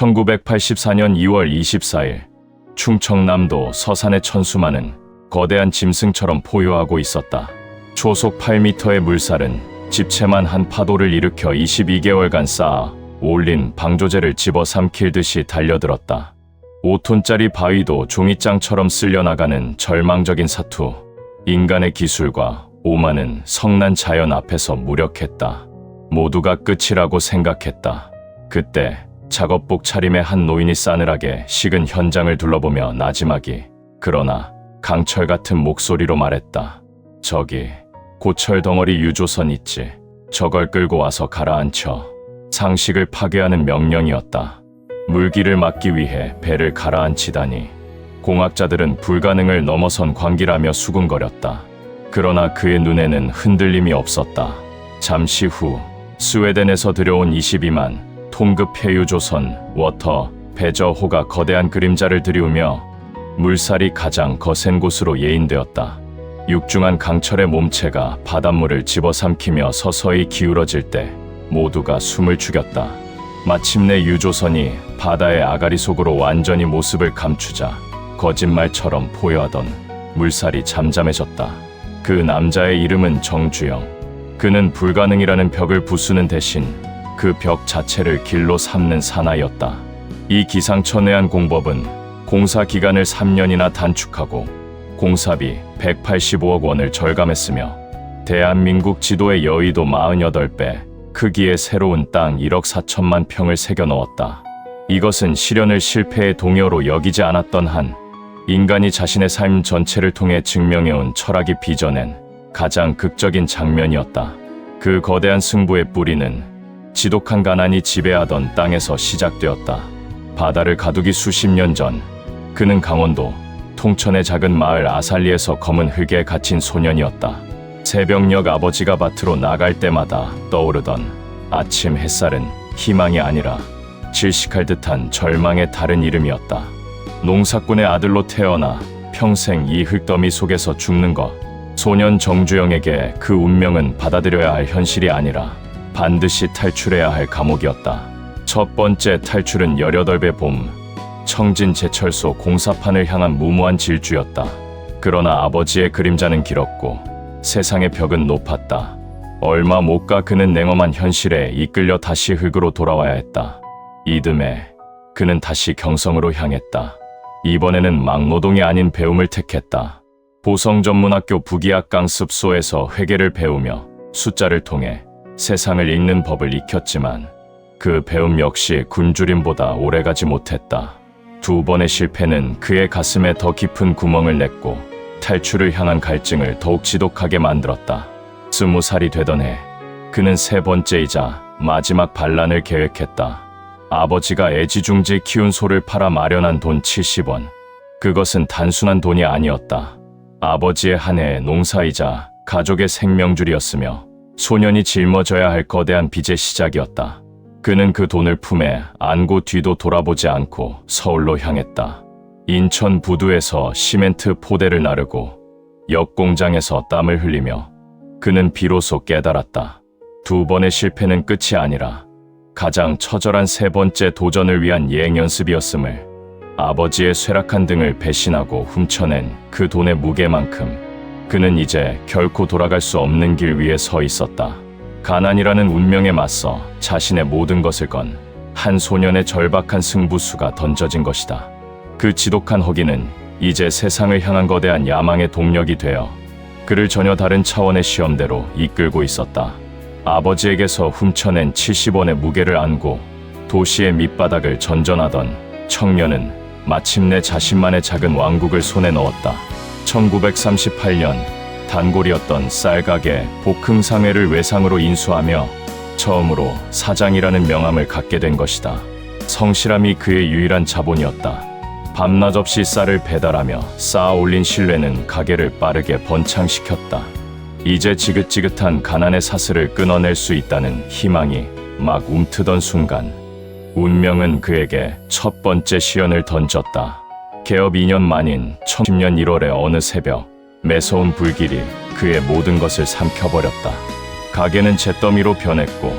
1984년 2월 24일 충청남도 서산의 천수만은 거대한 짐승처럼 포효하고 있었다. 초속 8m의 물살은 집채만 한 파도를 일으켜 22개월간 쌓아 올린 방조제를 집어삼킬 듯이 달려들었다. 5톤짜리 바위도 종이장처럼 쓸려나가는 절망적인 사투. 인간의 기술과 오만은 성난 자연 앞에서 무력했다. 모두가 끝이라고 생각했다. 그때 작업복 차림의 한 노인이 싸늘하게 식은 현장을 둘러보며 나지막이 그러나 강철 같은 목소리로 말했다. 저기 고철 덩어리 유조선 있지. 저걸 끌고 와서 가라앉혀. 상식을 파괴하는 명령이었다. 물기를 막기 위해 배를 가라앉히다니. 공학자들은 불가능을 넘어선 광기라며 수군거렸다. 그러나 그의 눈에는 흔들림이 없었다. 잠시 후 스웨덴에서 들여온 22만 통급 폐유조선 워터 배저호가 거대한 그림자를 들이우며 물살이 가장 거센 곳으로 예인되었다. 육중한 강철의 몸체가 바닷물을 집어삼키며 서서히 기울어질 때 모두가 숨을 죽였다. 마침내 유조선이 바다의 아가리 속으로 완전히 모습을 감추자 거짓말처럼 포효하던 물살이 잠잠해졌다. 그 남자의 이름은 정주영. 그는 불가능이라는 벽을 부수는 대신 그 벽 자체를 길로 삼는 사나이였다. 이 기상천외한 공법은 공사 기간을 3년이나 단축하고 공사비 185억 원을 절감했으며 대한민국 지도의 여의도 48배 크기의 새로운 땅 1억 4천만 평을 새겨 넣었다. 이것은 실현을 실패의 동요로 여기지 않았던 한 인간이 자신의 삶 전체를 통해 증명해온 철학이 빚어낸 가장 극적인 장면이었다. 그 거대한 승부의 뿌리는 지독한 가난이 지배하던 땅에서 시작되었다. 바다를 가두기 수십 년 전 그는 강원도 통천의 작은 마을 아살리에서 검은 흙에 갇힌 소년이었다. 새벽녘 아버지가 밭으로 나갈 때마다 떠오르던 아침 햇살은 희망이 아니라 질식할 듯한 절망의 다른 이름이었다. 농사꾼의 아들로 태어나 평생 이 흙더미 속에서 죽는 것. 소년 정주영에게 그 운명은 받아들여야 할 현실이 아니라 반드시 탈출해야 할 감옥이었다. 첫 번째 탈출은 18배 봄 청진 제철소 공사판을 향한 무모한 질주였다. 그러나 아버지의 그림자는 길었고 세상의 벽은 높았다. 얼마 못 가 그는 냉엄한 현실에 이끌려 다시 흙으로 돌아와야 했다. 이듬해 그는 다시 경성으로 향했다. 이번에는 막노동이 아닌 배움을 택했다. 보성전문학교 부기학 강습소에서 회계를 배우며 숫자를 통해 세상을 읽는 법을 익혔지만 그 배움 역시 굶주림보다 오래가지 못했다. 두 번의 실패는 그의 가슴에 더 깊은 구멍을 냈고 탈출을 향한 갈증을 더욱 지독하게 만들었다. 20살이 되던 해 그는 세 번째이자 마지막 반란을 계획했다. 아버지가 애지중지 키운 소를 팔아 마련한 돈 70원. 그것은 단순한 돈이 아니었다. 아버지의 한 해의 농사이자 가족의 생명줄이었으며 소년이 짊어져야 할 거대한 빚의 시작이었다. 그는 그 돈을 품에 안고 뒤도 돌아보지 않고 서울로 향했다. 인천 부두에서 시멘트 포대를 나르고 역공장에서 땀을 흘리며 그는 비로소 깨달았다. 두 번의 실패는 끝이 아니라 가장 처절한 세 번째 도전을 위한 예행 연습이었음을. 아버지의 쇠락한 등을 배신하고 훔쳐낸 그 돈의 무게만큼 그는 이제 결코 돌아갈 수 없는 길 위에 서 있었다. 가난이라는 운명에 맞서 자신의 모든 것을 건 한 소년의 절박한 승부수가 던져진 것이다. 그 지독한 허기는 이제 세상을 향한 거대한 야망의 동력이 되어 그를 전혀 다른 차원의 시험대로 이끌고 있었다. 아버지에게서 훔쳐낸 70원의 무게를 안고 도시의 밑바닥을 전전하던 청년은 마침내 자신만의 작은 왕국을 손에 넣었다. 1938년 단골이었던 쌀가게 볶음상회를 외상으로 인수하며 처음으로 사장이라는 명함을 갖게 된 것이다. 성실함이 그의 유일한 자본이었다. 밤낮 없이 쌀을 배달하며 쌓아 올린 신뢰는 가게를 빠르게 번창시켰다. 이제 지긋지긋한 가난의 사슬을 끊어낼 수 있다는 희망이 막 움트던 순간 운명은 그에게 첫 번째 시련을 던졌다. 개업 2년 만인 1010년 1월의 어느 새벽 매서운 불길이 그의 모든 것을 삼켜버렸다. 가게는 잿더미로 변했고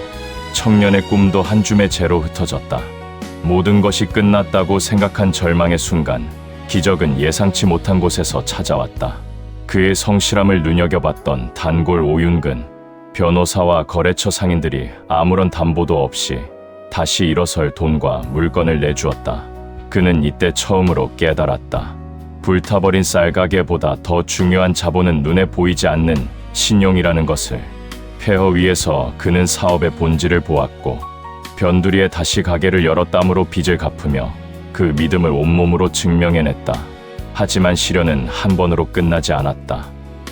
청년의 꿈도 한 줌의 재로 흩어졌다. 모든 것이 끝났다고 생각한 절망의 순간, 기적은 예상치 못한 곳에서 찾아왔다. 그의 성실함을 눈여겨봤던 단골 오윤근, 변호사와 거래처 상인들이 아무런 담보도 없이 다시 일어설 돈과 물건을 내주었다. 그는 이때 처음으로 깨달았다. 불타버린 쌀가게보다 더 중요한 자본은 눈에 보이지 않는 신용이라는 것을. 폐허 위에서 그는 사업의 본질을 보았고, 변두리에 다시 가게를 열어 땀으로 빚을 갚으며 그 믿음을 온몸으로 증명해냈다. 하지만 시련은 한 번으로 끝나지 않았다.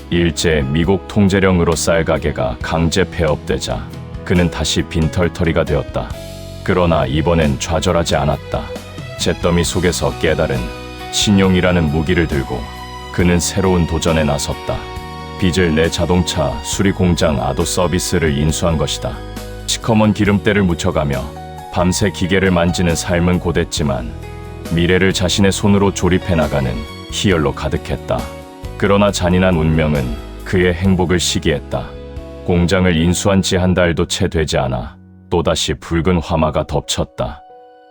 일제 미국 통제령으로 쌀가게가 강제 폐업되자 그는 다시 빈털터리가 되었다. 그러나 이번엔 좌절하지 않았다. 잿더미 속에서 깨달은 신용이라는 무기를 들고 그는 새로운 도전에 나섰다. 빚을 내 자동차 수리 공장 아도 서비스를 인수한 것이다. 시커먼 기름때를 묻혀가며 밤새 기계를 만지는 삶은 고됐지만 미래를 자신의 손으로 조립해 나가는 희열로 가득했다. 그러나 잔인한 운명은 그의 행복을 시기했다. 공장을 인수한 지 한 달도 채 되지 않아 또다시 붉은 화마가 덮쳤다.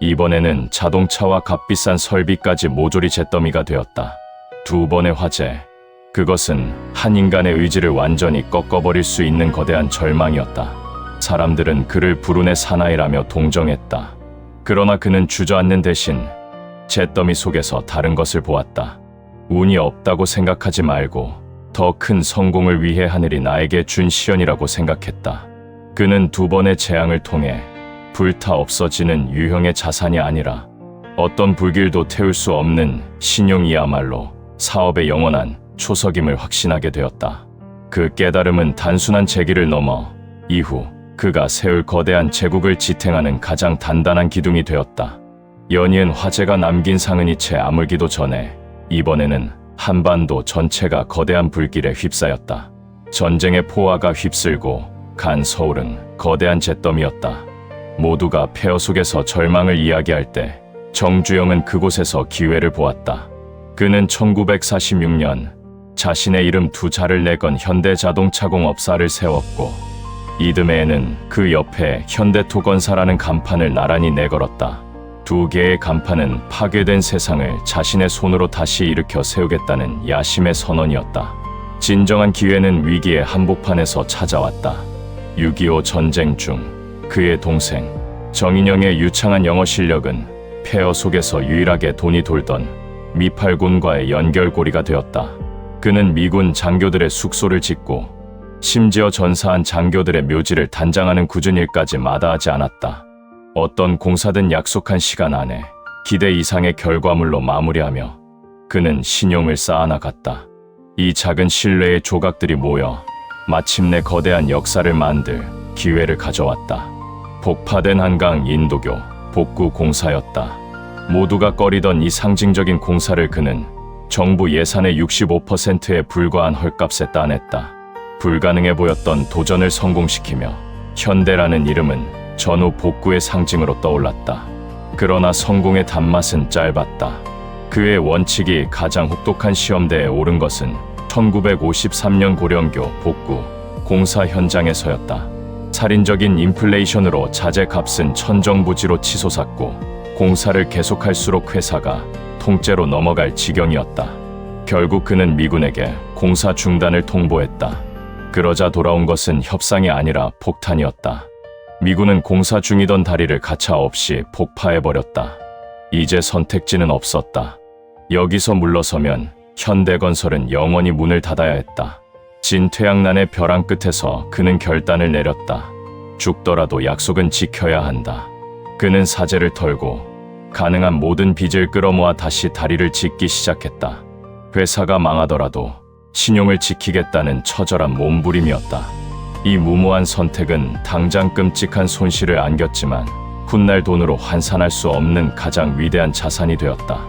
이번에는 자동차와 값비싼 설비까지 모조리 잿더미가 되었다. 두 번의 화재, 그것은 한 인간의 의지를 완전히 꺾어버릴 수 있는 거대한 절망이었다. 사람들은 그를 불운의 사나이라며 동정했다. 그러나 그는 주저앉는 대신 잿더미 속에서 다른 것을 보았다. 운이 없다고 생각하지 말고 더 큰 성공을 위해 하늘이 나에게 준 시련이라고 생각했다. 그는 두 번의 재앙을 통해 불타 없어지는 유형의 자산이 아니라 어떤 불길도 태울 수 없는 신용이야말로 사업의 영원한 초석임을 확신하게 되었다. 그 깨달음은 단순한 재기를 넘어 이후 그가 세울 거대한 제국을 지탱하는 가장 단단한 기둥이 되었다. 연이은 화재가 남긴 상흔이 채 아물기도 전에 이번에는 한반도 전체가 거대한 불길에 휩싸였다. 전쟁의 포화가 휩쓸고 간 서울은 거대한 잿더미였다. 모두가 폐허 속에서 절망을 이야기할 때 정주영은 그곳에서 기회를 보았다. 그는 1946년 자신의 이름 두 자를 내건 현대자동차공업사를 세웠고 이듬해에는 그 옆에 현대토건사라는 간판을 나란히 내걸었다. 두 개의 간판은 파괴된 세상을 자신의 손으로 다시 일으켜 세우겠다는 야심의 선언이었다. 진정한 기회는 위기의 한복판에서 찾아왔다. 6.25 전쟁 중 그의 동생 정인영의 유창한 영어 실력은 폐허 속에서 유일하게 돈이 돌던 미팔군과의 연결고리가 되었다. 그는 미군 장교들의 숙소를 짓고 심지어 전사한 장교들의 묘지를 단장하는 굳은 일까지 마다하지 않았다. 어떤 공사든 약속한 시간 안에 기대 이상의 결과물로 마무리하며 그는 신용을 쌓아나갔다. 이 작은 신뢰의 조각들이 모여 마침내 거대한 역사를 만들 기회를 가져왔다. 폭파된 한강 인도교 복구 공사였다. 모두가 꺼리던 이 상징적인 공사를 그는 정부 예산의 65%에 불과한 헐값에 따냈다. 불가능해 보였던 도전을 성공시키며 현대라는 이름은 전후 복구의 상징으로 떠올랐다. 그러나 성공의 단맛은 짧았다. 그의 원칙이 가장 혹독한 시험대에 오른 것은 1953년 고령교 복구 공사 현장에서였다. 살인적인 인플레이션으로 자재값은 천정부지로 치솟았고 공사를 계속할수록 회사가 통째로 넘어갈 지경이었다. 결국 그는 미군에게 공사 중단을 통보했다. 그러자 돌아온 것은 협상이 아니라 폭탄이었다. 미군은 공사 중이던 다리를 가차없이 폭파해버렸다. 이제 선택지는 없었다. 여기서 물러서면 현대건설은 영원히 문을 닫아야 했다. 진퇴양난의 벼랑 끝에서 그는 결단을 내렸다. 죽더라도 약속은 지켜야 한다. 그는 사제를 털고 가능한 모든 빚을 끌어모아 다시 다리를 짓기 시작했다. 회사가 망하더라도 신용을 지키겠다는 처절한 몸부림이었다. 이 무모한 선택은 당장 끔찍한 손실을 안겼지만 훗날 돈으로 환산할 수 없는 가장 위대한 자산이 되었다.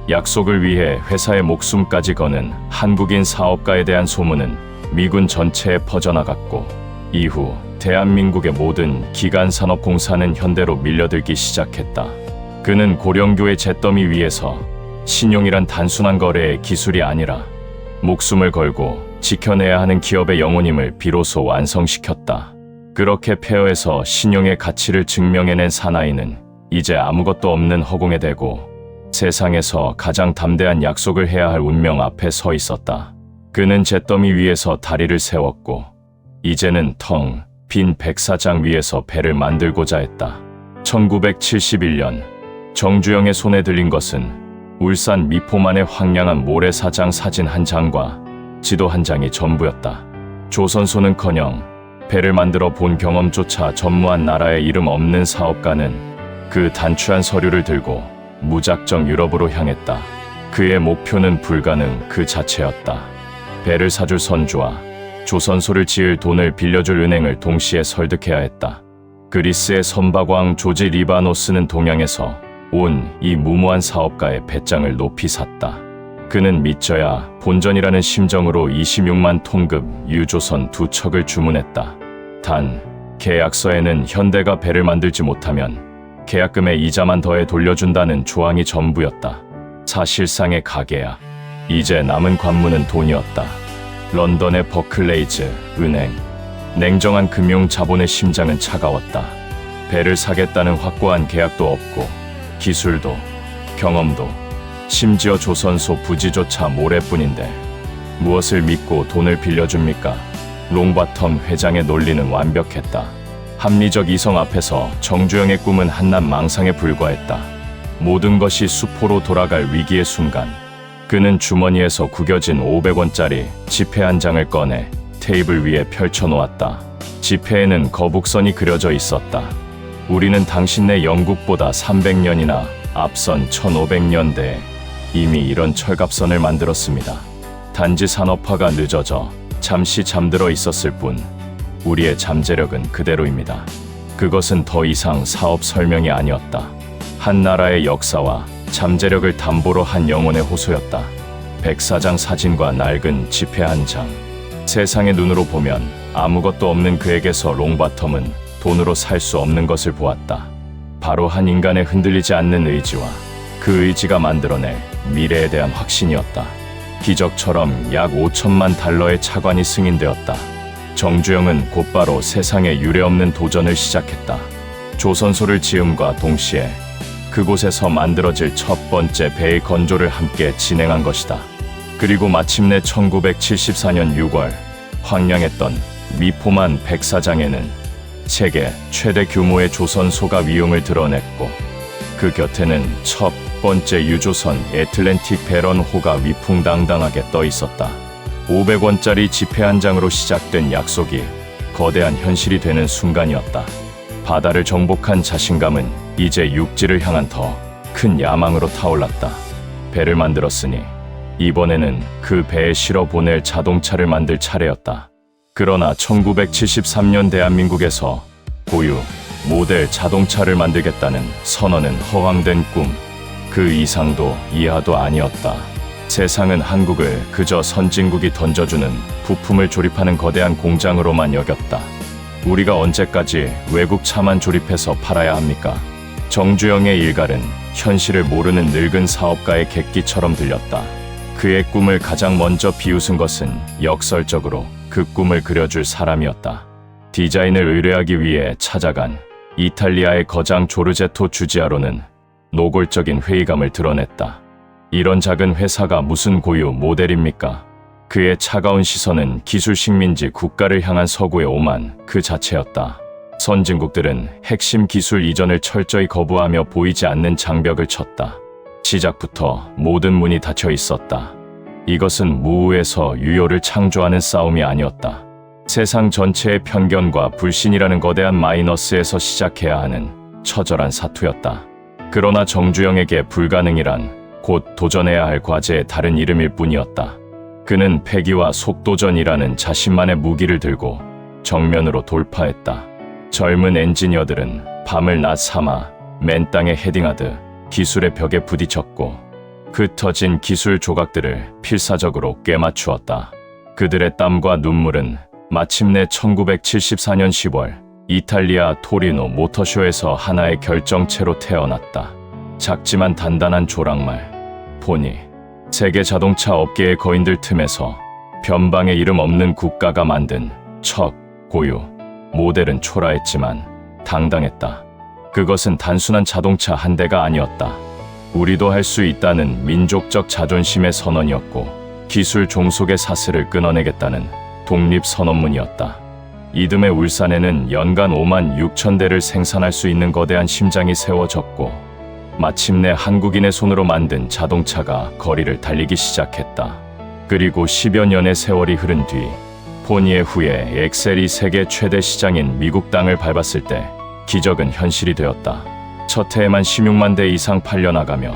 약속을 위해 회사의 목숨까지 거는 한국인 사업가에 대한 소문은 미군 전체에 퍼져나갔고 이후 대한민국의 모든 기간산업공사는 현대로 밀려들기 시작했다. 그는 고령교의 잿더미 위에서 신용이란 단순한 거래의 기술이 아니라 목숨을 걸고 지켜내야 하는 기업의 영혼임을 비로소 완성시켰다. 그렇게 폐허에서 신용의 가치를 증명해낸 사나이는 이제 아무것도 없는 허공에 대고 세상에서 가장 담대한 약속을 해야 할 운명 앞에 서 있었다. 그는 잿더미 위에서 다리를 세웠고 이제는 텅 빈 백사장 위에서 배를 만들고자 했다. 1971년 정주영의 손에 들린 것은 울산 미포만의 황량한 모래사장 사진 한 장과 지도 한 장이 전부였다. 조선소는커녕 배를 만들어 본 경험조차 전무한 나라의 이름 없는 사업가는 그 단추한 서류를 들고 무작정 유럽으로 향했다. 그의 목표는 불가능 그 자체였다. 배를 사줄 선주와 조선소를 지을 돈을 빌려줄 은행을 동시에 설득해야 했다. 그리스의 선박왕 조지 리바노스는 동양에서 온 이 무모한 사업가의 배짱을 높이 샀다. 그는 믿져야 본전이라는 심정으로 26만 톤급 유조선 2척을 주문했다. 단 계약서에는 현대가 배를 만들지 못하면 계약금의 이자만 더해 돌려준다는 조항이 전부였다. 사실상의 가계야. 이제 남은 관문은 돈이었다. 런던의 버클레이즈 은행. 냉정한 금융 자본의 심장은 차가웠다. 배를 사겠다는 확고한 계약도 없고 기술도 경험도 심지어 조선소 부지조차 모래뿐인데 무엇을 믿고 돈을 빌려줍니까? 롱바텀 회장의 논리는 완벽했다. 합리적 이성 앞에서 정주영의 꿈은 한낱 망상에 불과했다. 모든 것이 수포로 돌아갈 위기의 순간 그는 주머니에서 구겨진 500원짜리 지폐 한 장을 꺼내 테이블 위에 펼쳐놓았다. 지폐에는 거북선이 그려져 있었다. 우리는 당신네 영국보다 300년이나 앞선 1500년대에 이미 이런 철갑선을 만들었습니다. 단지 산업화가 늦어져 잠시 잠들어 있었을 뿐 우리의 잠재력은 그대로입니다. 그것은 더 이상 사업 설명이 아니었다. 한 나라의 역사와 잠재력을 담보로 한 영혼의 호소였다. 백사장 사진과 낡은 지폐 한 장. 세상의 눈으로 보면 아무것도 없는 그에게서 롱바텀은 돈으로 살 수 없는 것을 보았다. 바로 한 인간의 흔들리지 않는 의지와 그 의지가 만들어낼 미래에 대한 확신이었다. 기적처럼 약 5천만 달러의 차관이 승인되었다. 정주영은 곧바로 세상에 유례없는 도전을 시작했다. 조선소를 지음과 동시에 그곳에서 만들어질 첫 번째 배의 건조를 함께 진행한 것이다. 그리고 마침내 1974년 6월 황량했던 미포만 백사장에는 세계 최대 규모의 조선소가 위용을 드러냈고 그 곁에는 첫 번째 유조선 애틀랜틱 배런호가 위풍당당하게 떠 있었다. 500원짜리 지폐 한 장으로 시작된 약속이 거대한 현실이 되는 순간이었다. 바다를 정복한 자신감은 이제 육지를 향한 더 큰 야망으로 타올랐다. 배를 만들었으니 이번에는 그 배에 실어 보낼 자동차를 만들 차례였다. 그러나 1973년 대한민국에서 고유 모델 자동차를 만들겠다는 선언은 허황된 꿈, 그 이상도 이하도 아니었다. 세상은 한국을 그저 선진국이 던져주는 부품을 조립하는 거대한 공장으로만 여겼다. 우리가 언제까지 외국 차만 조립해서 팔아야 합니까? 정주영의 일갈은 현실을 모르는 늙은 사업가의 객기처럼 들렸다. 그의 꿈을 가장 먼저 비웃은 것은 역설적으로 그 꿈을 그려줄 사람이었다. 디자인을 의뢰하기 위해 찾아간 이탈리아의 거장 조르제토 주지아로는 노골적인 회의감을 드러냈다. 이런 작은 회사가 무슨 고유 모델입니까? 그의 차가운 시선은 기술 식민지 국가를 향한 서구의 오만 그 자체였다. 선진국들은 핵심 기술 이전을 철저히 거부하며 보이지 않는 장벽을 쳤다. 시작부터 모든 문이 닫혀 있었다. 이것은 무우에서 유효를 창조하는 싸움이 아니었다. 세상 전체의 편견과 불신이라는 거대한 마이너스에서 시작해야 하는 처절한 사투였다. 그러나 정주영에게 불가능이란 곧 도전해야 할 과제의 다른 이름일 뿐이었다. 그는 패기와 속도전이라는 자신만의 무기를 들고 정면으로 돌파했다. 젊은 엔지니어들은 밤을 낮 삼아 맨 땅에 헤딩하듯 기술의 벽에 부딪혔고 흩어진 기술 조각들을 필사적으로 꿰맞추었다. 그들의 땀과 눈물은 마침내 1974년 10월 이탈리아 토리노 모터쇼에서 하나의 결정체로 태어났다. 작지만 단단한 조랑말 포니. 세계 자동차 업계의 거인들 틈에서 변방에 이름 없는 국가가 만든 첫 고유 모델은 초라했지만 당당했다. 그것은 단순한 자동차 한 대가 아니었다. 우리도 할 수 있다는 민족적 자존심의 선언이었고 기술 종속의 사슬을 끊어내겠다는 독립선언문이었다. 이듬해 울산에는 연간 5만 6천 대를 생산할 수 있는 거대한 심장이 세워졌고 마침내 한국인의 손으로 만든 자동차가 거리를 달리기 시작했다. 그리고 10여 년의 세월이 흐른 뒤 포니에 후에 엑셀이 세계 최대 시장인 미국 땅을 밟았을 때 기적은 현실이 되었다. 첫 해에만 16만 대 이상 팔려나가며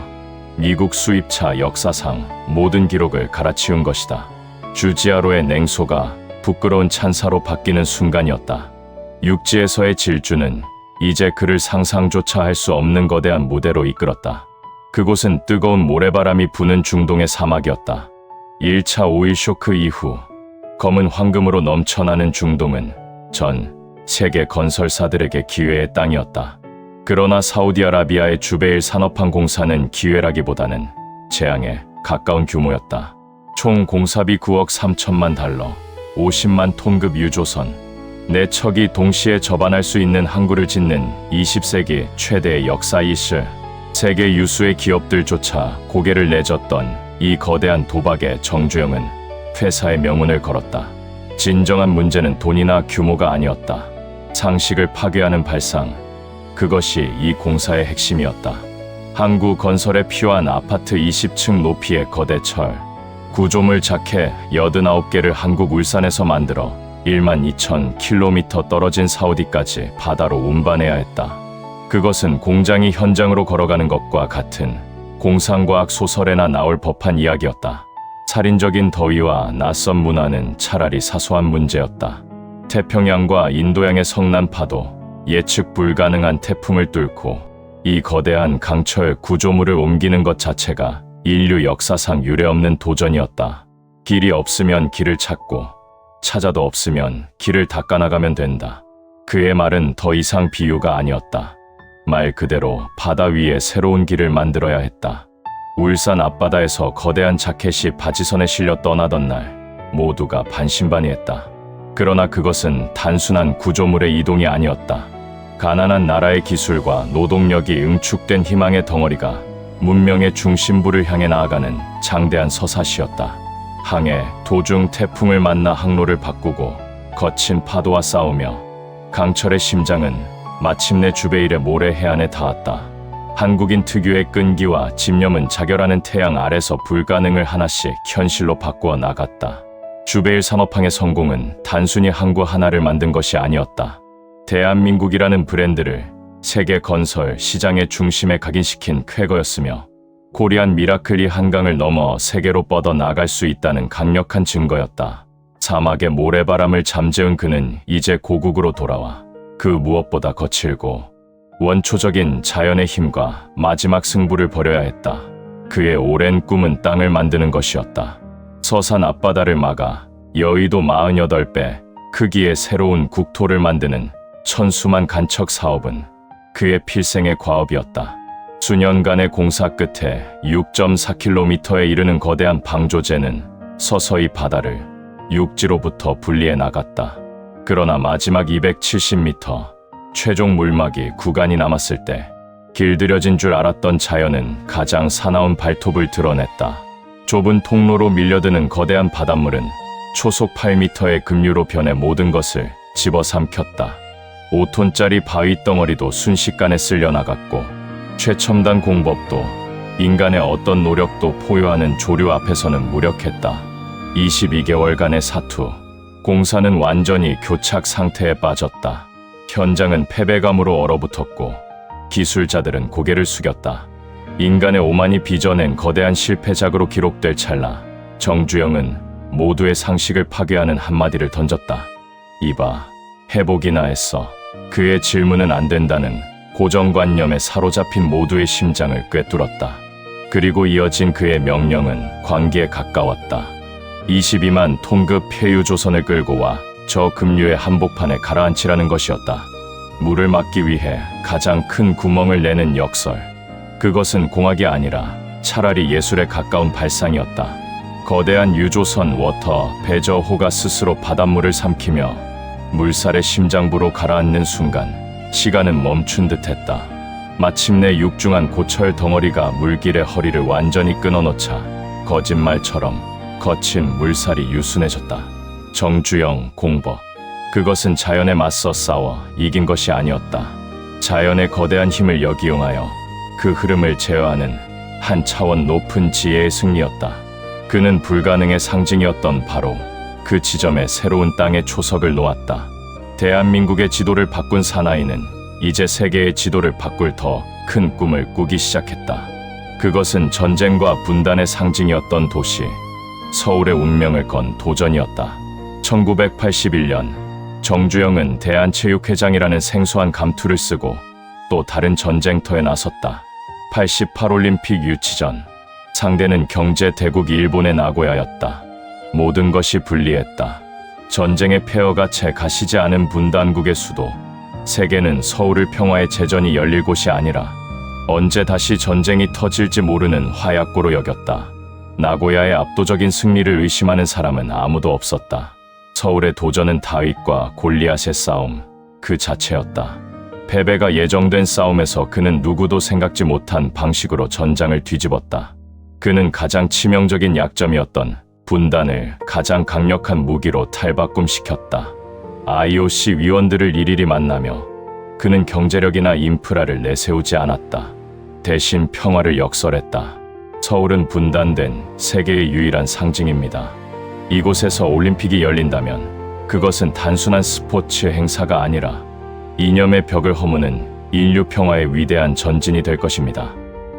미국 수입차 역사상 모든 기록을 갈아치운 것이다. 주지아로의 냉소가 부끄러운 찬사로 바뀌는 순간이었다. 육지에서의 질주는 이제 그를 상상조차 할 수 없는 거대한 무대로 이끌었다. 그곳은 뜨거운 모래바람이 부는 중동의 사막이었다. 1차 오일 쇼크 이후 검은 황금으로 넘쳐나는 중동은 전 세계 건설사들에게 기회의 땅이었다. 그러나 사우디아라비아의 주베일 산업항 공사는 기회라기보다는 재앙에 가까운 규모였다. 총 공사비 9억 3천만 달러, 50만 톤급 유조선, 4척이 동시에 접안할 수 있는 항구를 짓는 20세기 최대의 역사 이슈. 세계 유수의 기업들조차 고개를 내젓던 이 거대한 도박에 정주영은 회사의 명운을 걸었다. 진정한 문제는 돈이나 규모가 아니었다. 상식을 파괴하는 발상. 그것이 이 공사의 핵심이었다. 항구 건설에 필요한 아파트 20층 높이의 거대 철, 구조물 자켓 89개를 한국 울산에서 만들어 1만 2천 킬로미터 떨어진 사우디까지 바다로 운반해야 했다. 그것은 공장이 현장으로 걸어가는 것과 같은 공상과학 소설에나 나올 법한 이야기였다. 살인적인 더위와 낯선 문화는 차라리 사소한 문제였다. 태평양과 인도양의 성난 파도, 예측 불가능한 태풍을 뚫고 이 거대한 강철 구조물을 옮기는 것 자체가 인류 역사상 유례없는 도전이었다. 길이 없으면 길을 찾고 찾아도 없으면 길을 닦아나가면 된다. 그의 말은 더 이상 비유가 아니었다. 말 그대로 바다 위에 새로운 길을 만들어야 했다. 울산 앞바다에서 거대한 자켓이 바지선에 실려 떠나던 날 모두가 반신반의했다. 그러나 그것은 단순한 구조물의 이동이 아니었다. 가난한 나라의 기술과 노동력이 응축된 희망의 덩어리가 문명의 중심부를 향해 나아가는 장대한 서사시였다. 항해 도중 태풍을 만나 항로를 바꾸고 거친 파도와 싸우며 강철의 심장은 마침내 주베일의 모래 해안에 닿았다. 한국인 특유의 끈기와 집념은 자결하는 태양 아래서 불가능을 하나씩 현실로 바꾸어 나갔다. 주베일 산업항의 성공은 단순히 항구 하나를 만든 것이 아니었다. 대한민국이라는 브랜드를 세계 건설 시장의 중심에 각인시킨 쾌거였으며 코리안 미라클이 한강을 넘어 세계로 뻗어나갈 수 있다는 강력한 증거였다. 사막의 모래바람을 잠재운 그는 이제 고국으로 돌아와 그 무엇보다 거칠고 원초적인 자연의 힘과 마지막 승부를 벌여야 했다. 그의 오랜 꿈은 땅을 만드는 것이었다. 서산 앞바다를 막아 여의도 48배 크기의 새로운 국토를 만드는 천수만 간척 사업은 그의 필생의 과업이었다. 수년간의 공사 끝에 6.4km에 이르는 거대한 방조제는 서서히 바다를 육지로부터 분리해 나갔다. 그러나 마지막 270m, 최종 물막이 구간이 남았을 때 길들여진 줄 알았던 자연은 가장 사나운 발톱을 드러냈다. 좁은 통로로 밀려드는 거대한 바닷물은 초속 8m의 급류로 변해 모든 것을 집어삼켰다. 5톤짜리 바위 덩어리도 순식간에 쓸려나갔고 최첨단 공법도 인간의 어떤 노력도 포효하는 조류 앞에서는 무력했다. 22개월간의 사투, 공사는 완전히 교착 상태에 빠졌다. 현장은 패배감으로 얼어붙었고 기술자들은 고개를 숙였다. 인간의 오만이 빚어낸 거대한 실패작으로 기록될 찰나 정주영은 모두의 상식을 파괴하는 한마디를 던졌다. 이봐, 해보기나 했어. 그의 질문은 안 된다는 고정관념에 사로잡힌 모두의 심장을 꿰뚫었다. 그리고 이어진 그의 명령은 광기에 가까웠다. 22만 톤급 폐유조선을 끌고 와 저 급류의 한복판에 가라앉히라는 것이었다. 물을 막기 위해 가장 큰 구멍을 내는 역설. 그것은 공학이 아니라 차라리 예술에 가까운 발상이었다. 거대한 유조선 워터 배저호가 스스로 바닷물을 삼키며 물살의 심장부로 가라앉는 순간 시간은 멈춘 듯했다. 마침내 육중한 고철 덩어리가 물길의 허리를 완전히 끊어놓자 거짓말처럼 거친 물살이 유순해졌다. 정주영 공법. 그것은 자연에 맞서 싸워 이긴 것이 아니었다. 자연의 거대한 힘을 역이용하여 그 흐름을 제어하는 한 차원 높은 지혜의 승리였다. 그는 불가능의 상징이었던 바로 그 지점에 새로운 땅의 초석을 놓았다. 대한민국의 지도를 바꾼 사나이는 이제 세계의 지도를 바꿀 더 큰 꿈을 꾸기 시작했다. 그것은 전쟁과 분단의 상징이었던 도시, 서울의 운명을 건 도전이었다. 1981년 정주영은 대한체육회장이라는 생소한 감투를 쓰고 또 다른 전쟁터에 나섰다. 88올림픽 유치전. 상대는 경제 대국 일본의 나고야였다. 모든 것이 불리했다. 전쟁의 폐허가 채 가시지 않은 분단국의 수도. 세계는 서울을 평화의 제전이 열릴 곳이 아니라 언제 다시 전쟁이 터질지 모르는 화약고로 여겼다. 나고야의 압도적인 승리를 의심하는 사람은 아무도 없었다. 서울의 도전은 다윗과 골리앗의 싸움 그 자체였다. 패배가 예정된 싸움에서 그는 누구도 생각지 못한 방식으로 전장을 뒤집었다. 그는 가장 치명적인 약점이었던 분단을 가장 강력한 무기로 탈바꿈시켰다. IOC 위원들을 일일이 만나며 그는 경제력이나 인프라를 내세우지 않았다. 대신 평화를 역설했다. 서울은 분단된 세계의 유일한 상징입니다. 이곳에서 올림픽이 열린다면 그것은 단순한 스포츠 행사가 아니라 이념의 벽을 허무는 인류 평화의 위대한 전진이 될 것입니다.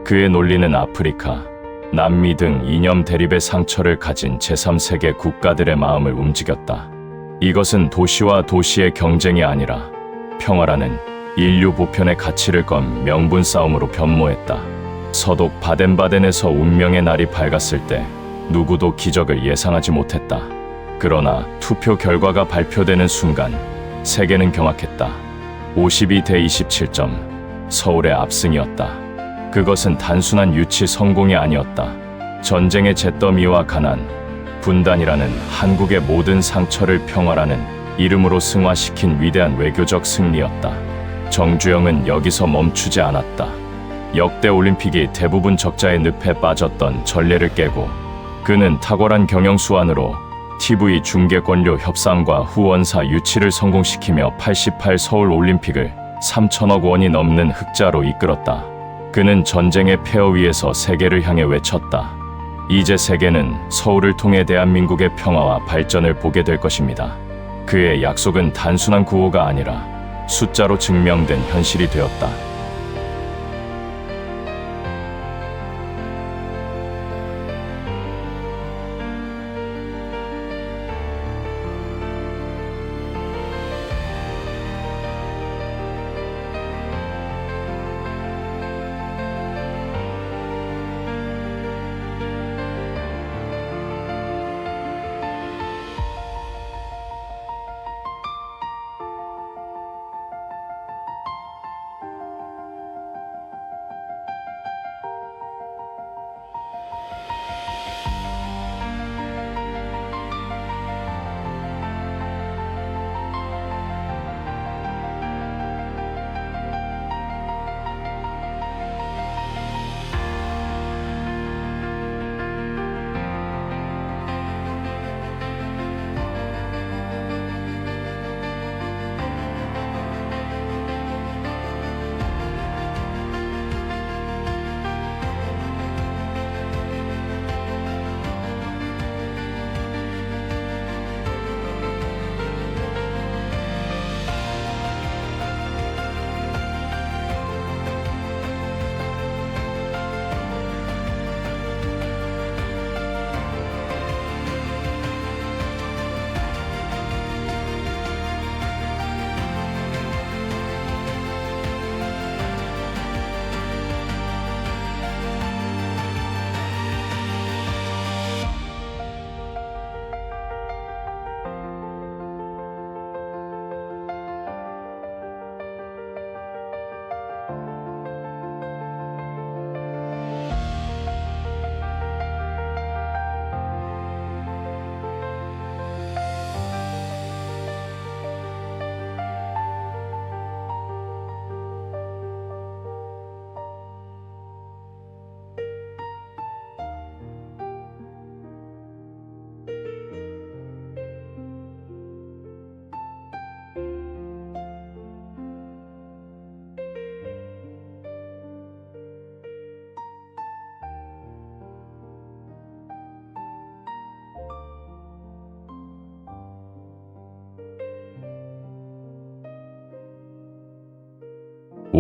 그의 논리는 아프리카, 남미 등 이념 대립의 상처를 가진 제3세계 국가들의 마음을 움직였다. 이것은 도시와 도시의 경쟁이 아니라 평화라는 인류 보편의 가치를 건 명분 싸움으로 변모했다. 서독 바덴바덴에서 운명의 날이 밝았을 때 누구도 기적을 예상하지 못했다. 그러나 투표 결과가 발표되는 순간 세계는 경악했다. 52대 27점, 서울의 압승이었다. 그것은 단순한 유치 성공이 아니었다. 전쟁의 잿더미와 가난, 분단이라는 한국의 모든 상처를 평화라는 이름으로 승화시킨 위대한 외교적 승리였다. 정주영은 여기서 멈추지 않았다. 역대 올림픽이 대부분 적자의 늪에 빠졌던 전례를 깨고 그는 탁월한 경영수완으로 TV 중계권료 협상과 후원사 유치를 성공시키며 88 서울 올림픽을 3천억 원이 넘는 흑자로 이끌었다. 그는 전쟁의 폐허 위에서 세계를 향해 외쳤다. 이제 세계는 서울을 통해 대한민국의 평화와 발전을 보게 될 것입니다. 그의 약속은 단순한 구호가 아니라 숫자로 증명된 현실이 되었다.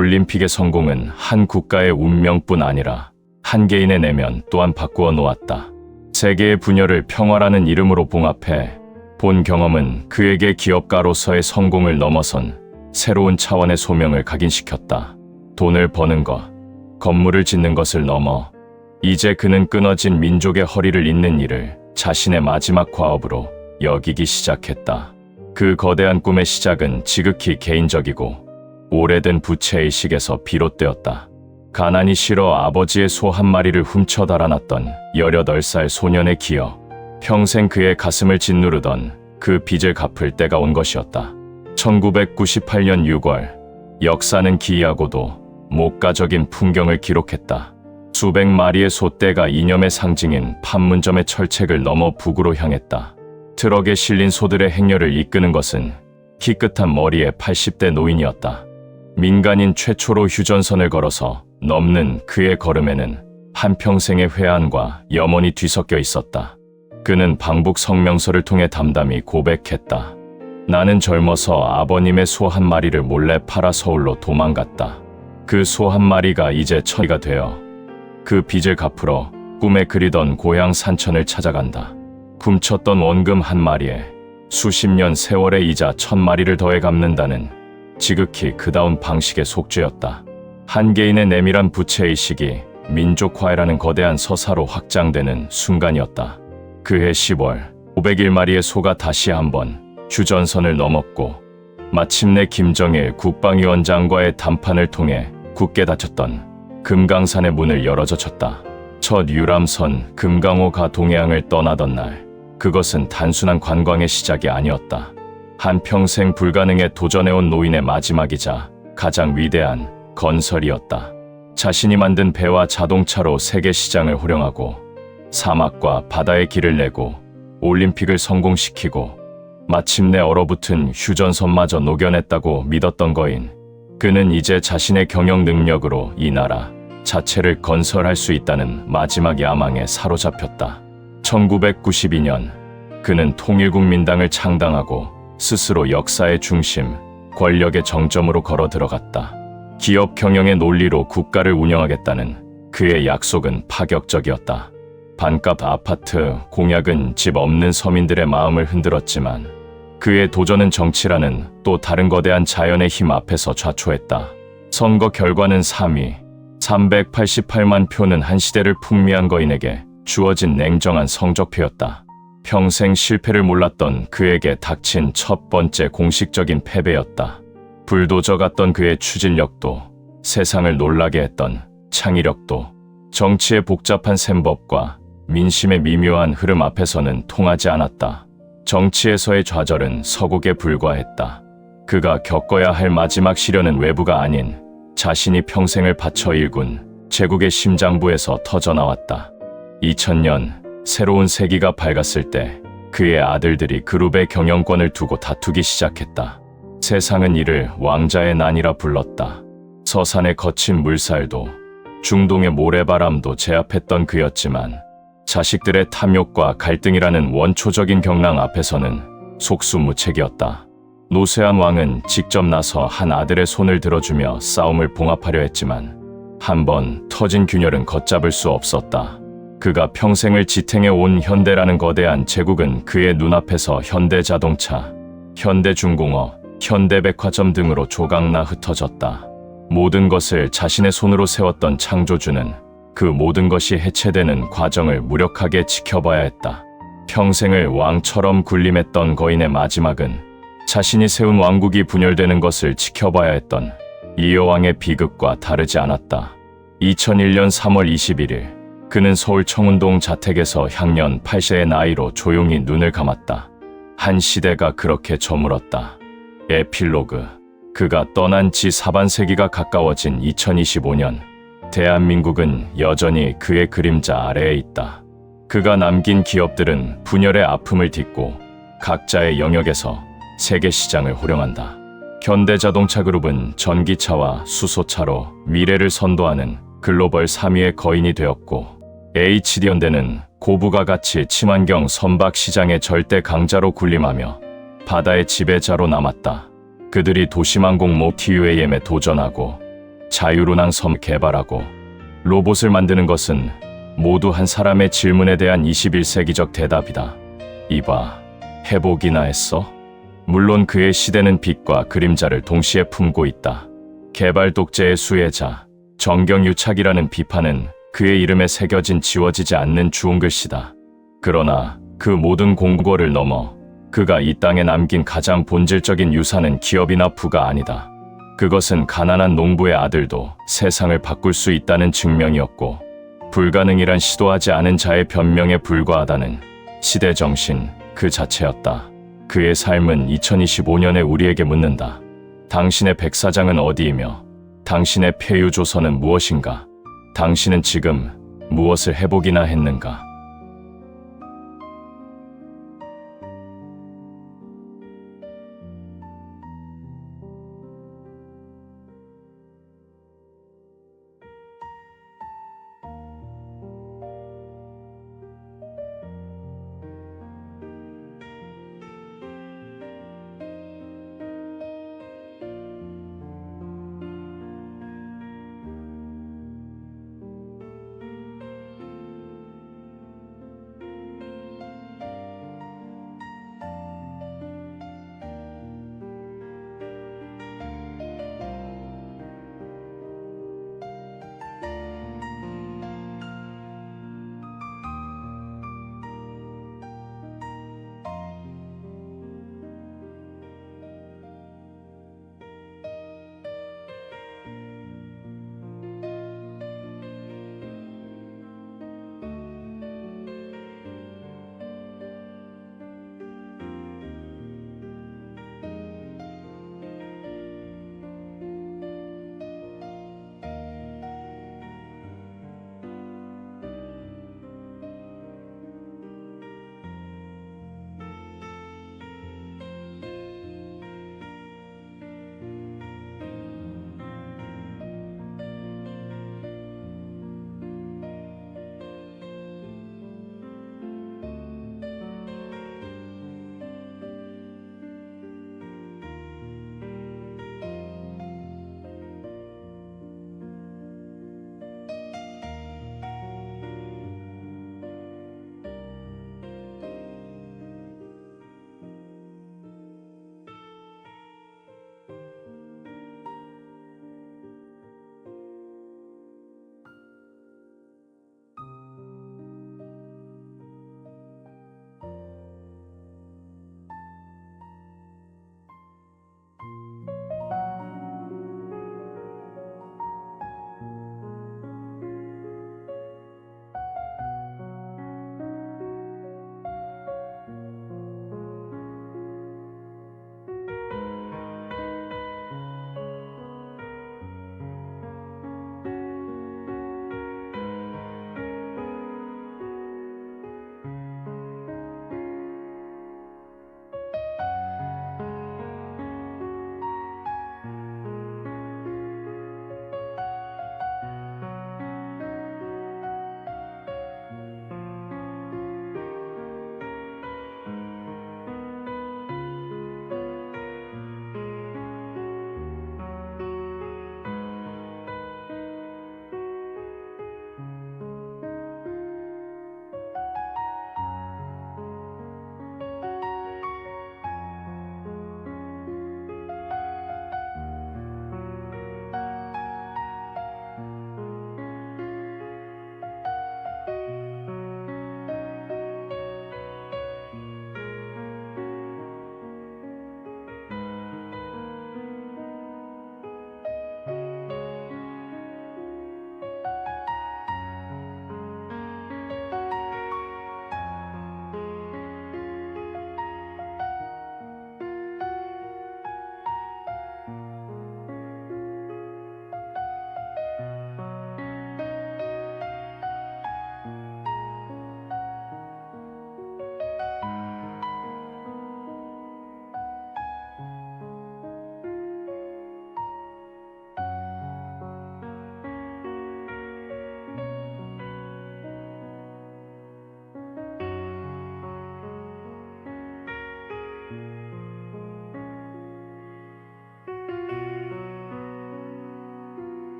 올림픽의 성공은 한 국가의 운명뿐 아니라 한 개인의 내면 또한 바꾸어 놓았다. 세계의 분열을 평화라는 이름으로 봉합해 본 경험은 그에게 기업가로서의 성공을 넘어선 새로운 차원의 소명을 각인시켰다. 돈을 버는 것, 건물을 짓는 것을 넘어 이제 그는 끊어진 민족의 허리를 잇는 일을 자신의 마지막 과업으로 여기기 시작했다. 그 거대한 꿈의 시작은 지극히 개인적이고 오래된 부채의식에서 비롯되었다. 가난이 싫어 아버지의 소 한 마리를 훔쳐 달아났던 18살 소년의 기억, 평생 그의 가슴을 짓누르던 그 빚을 갚을 때가 온 것이었다. 1998년 6월, 역사는 기이하고도 목가적인 풍경을 기록했다. 수백 마리의 소떼가 이념의 상징인 판문점의 철책을 넘어 북으로 향했다. 트럭에 실린 소들의 행렬을 이끄는 것은 키끗한 머리의 80대 노인이었다. 민간인 최초로 휴전선을 걸어서 넘는 그의 걸음에는 한평생의 회한과 염원이 뒤섞여 있었다. 그는 방북 성명서를 통해 담담히 고백했다. 나는 젊어서 아버님의 소 한 마리를 몰래 팔아 서울로 도망갔다. 그 소 한 마리가 이제 처리가 되어 그 빚을 갚으러 꿈에 그리던 고향 산천을 찾아간다. 훔쳤던 원금 한 마리에 수십 년 세월의 이자 1000마리를 더해 갚는다는 지극히 그다운 방식의 속죄였다. 한 개인의 내밀한 부채의식이 민족화해라는 거대한 서사로 확장되는 순간이었다. 그해 10월 501마리의 소가 다시 한번 휴전선을 넘었고 마침내 김정일 국방위원장과의談판을 통해 굳게 닫혔던 금강산의 문을 열어젖혔다. 첫 유람선 금강호가 동해항을 떠나던 날, 그것은 단순한 관광의 시작이 아니었다. 한평생 불가능에 도전해온 노인의 마지막이자 가장 위대한 건설이었다. 자신이 만든 배와 자동차로 세계 시장을 호령하고 사막과 바다의 길을 내고 올림픽을 성공시키고 마침내 얼어붙은 휴전선마저 녹여냈다고 믿었던 거인. 그는 이제 자신의 경영 능력으로 이 나라 자체를 건설할 수 있다는 마지막 야망에 사로잡혔다. 1992년 그는 통일국민당을 창당하고 스스로 역사의 중심, 권력의 정점으로 걸어 들어갔다. 기업 경영의 논리로 국가를 운영하겠다는 그의 약속은 파격적이었다. 반값 아파트 공약은 집 없는 서민들의 마음을 흔들었지만 그의 도전은 정치라는 또 다른 거대한 자연의 힘 앞에서 좌초했다. 선거 결과는 3위, 388만 표는 한 시대를 풍미한 거인에게 주어진 냉정한 성적표였다. 평생 실패를 몰랐던 그에게 닥친 첫 번째 공식적인 패배였다. 불도저 같던 그의 추진력도, 세상을 놀라게 했던 창의력도, 정치의 복잡한 셈법과 민심의 미묘한 흐름 앞에서는 통하지 않았다. 정치에서의 좌절은 서곡에 불과했다. 그가 겪어야 할 마지막 시련은 외부가 아닌 자신이 평생을 바쳐 일군 제국의 심장부에서 터져나왔다. 2000년 새로운 세기가 밝았을 때 그의 아들들이 그룹의 경영권을 두고 다투기 시작했다. 세상은 이를 왕자의 난이라 불렀다. 서산의 거친 물살도 중동의 모래바람도 제압했던 그였지만 자식들의 탐욕과 갈등이라는 원초적인 경랑 앞에서는 속수무책이었다. 노쇠한 왕은 직접 나서 한 아들의 손을 들어주며 싸움을 봉합하려 했지만 한 번 터진 균열은 걷잡을 수 없었다. 그가 평생을 지탱해 온 현대라는 거대한 제국은 그의 눈앞에서 현대자동차, 현대중공업, 현대백화점 등으로 조각나 흩어졌다. 모든 것을 자신의 손으로 세웠던 창조주는 그 모든 것이 해체되는 과정을 무력하게 지켜봐야 했다. 평생을 왕처럼 군림했던 거인의 마지막은 자신이 세운 왕국이 분열되는 것을 지켜봐야 했던 이 여왕의 비극과 다르지 않았다. 2001년 3월 21일 그는 서울 청운동 자택에서 향년 80세의 나이로 조용히 눈을 감았다. 한 시대가 그렇게 저물었다. 에필로그. 그가 떠난 지 4반세기가 가까워진 2025년 대한민국은 여전히 그의 그림자 아래에 있다. 그가 남긴 기업들은 분열의 아픔을 딛고 각자의 영역에서 세계 시장을 호령한다. 현대자동차그룹은 전기차와 수소차로 미래를 선도하는 글로벌 3위의 거인이 되었고 HD현대는 고부가 가치 친환경 선박 시장의 절대 강자로 군림하며 바다의 지배자로 남았다. 그들이 도심항공 모티UAM에 도전하고 자유로운 섬 개발하고 로봇을 만드는 것은 모두 한 사람의 질문에 대한 21세기적 대답이다. 이봐, 해보기나 했어? 물론 그의 시대는 빛과 그림자를 동시에 품고 있다. 개발 독재의 수혜자, 정경유착이라는 비판은 그의 이름에 새겨진 지워지지 않는 주홍글씨다. 그러나 그 모든 공고를 넘어 그가 이 땅에 남긴 가장 본질적인 유산은 기업이나 부가 아니다. 그것은 가난한 농부의 아들도 세상을 바꿀 수 있다는 증명이었고, 불가능이란 시도하지 않은 자의 변명에 불과하다는 시대 정신 그 자체였다. 그의 삶은 2025년에 우리에게 묻는다. 당신의 백사장은 어디이며 당신의 폐유조선은 무엇인가? 당신은 지금 무엇을 해보기나 했는가?